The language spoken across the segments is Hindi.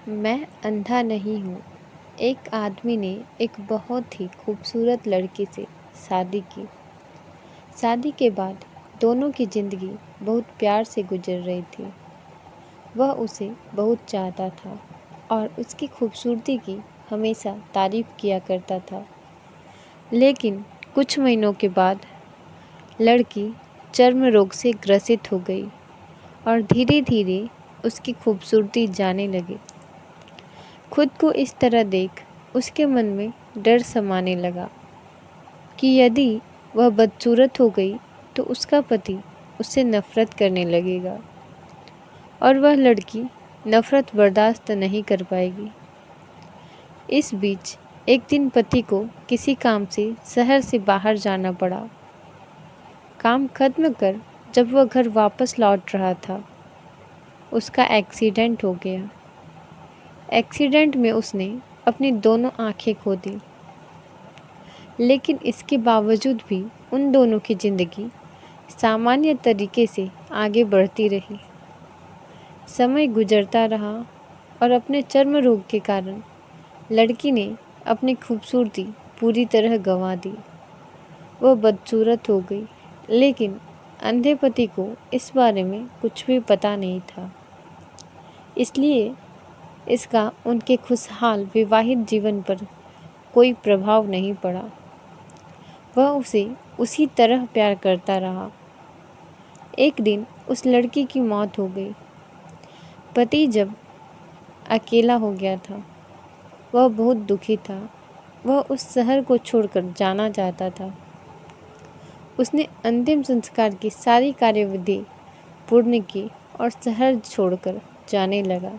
मैं अंधा नहीं हूँ। एक आदमी ने एक बहुत ही खूबसूरत लड़की से शादी की। शादी के बाद दोनों की ज़िंदगी बहुत प्यार से गुजर रही थी। वह उसे बहुत चाहता था और उसकी खूबसूरती की हमेशा तारीफ़ किया करता था। लेकिन कुछ महीनों के बाद लड़की चर्म रोग से ग्रसित हो गई और धीरे धीरे उसकी खूबसूरती जाने लगी। खुद को इस तरह देख उसके मन में डर समाने लगा कि यदि वह बदसूरत हो गई तो उसका पति उससे नफ़रत करने लगेगा और वह लड़की नफ़रत बर्दाश्त नहीं कर पाएगी। इस बीच एक दिन पति को किसी काम से शहर से बाहर जाना पड़ा। काम खत्म कर जब वह घर वापस लौट रहा था, उसका एक्सीडेंट हो गया। एक्सीडेंट में उसने अपनी दोनों आंखें खो दी। लेकिन इसके बावजूद भी उन दोनों की ज़िंदगी सामान्य तरीके से आगे बढ़ती रही। समय गुजरता रहा और अपने चर्म रोग के कारण लड़की ने अपनी खूबसूरती पूरी तरह गंवा दी। वह बदसूरत हो गई, लेकिन अंधे पति को इस बारे में कुछ भी पता नहीं था। इसलिए इसका उनके खुशहाल विवाहित जीवन पर कोई प्रभाव नहीं पड़ा। वह उसे उसी तरह प्यार करता रहा। एक दिन उस लड़की की मौत हो गई। पति जब अकेला हो गया था, वह बहुत दुखी था। वह उस शहर को छोड़कर जाना चाहता था। उसने अंतिम संस्कार की सारी कार्यविधि पूर्ण की और शहर छोड़कर जाने लगा।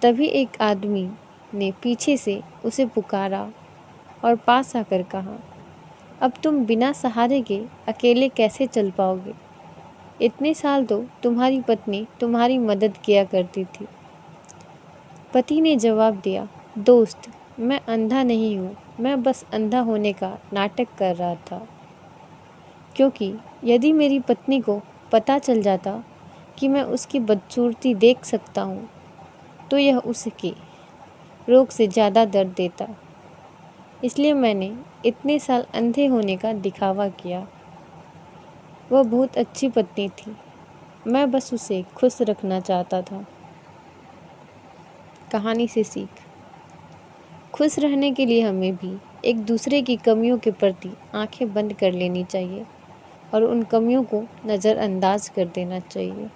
तभी एक आदमी ने पीछे से उसे पुकारा और पास आकर कहा, अब तुम बिना सहारे के अकेले कैसे चल पाओगे? इतने साल तो तुम्हारी पत्नी तुम्हारी मदद किया करती थी। पति ने जवाब दिया, दोस्त, मैं अंधा नहीं हूँ, मैं बस अंधा होने का नाटक कर रहा था। क्योंकि यदि मेरी पत्नी को पता चल जाता कि मैं उसकी बदसूरती देख सकता हूँ, तो यह उसके रोग से ज़्यादा दर्द देता। इसलिए मैंने इतने साल अंधे होने का दिखावा किया। वह बहुत अच्छी पत्नी थी, मैं बस उसे खुश रखना चाहता था। कहानी से सीख। खुश रहने के लिए हमें भी एक दूसरे की कमियों के प्रति आंखें बंद कर लेनी चाहिए और उन कमियों को नज़रअंदाज कर देना चाहिए।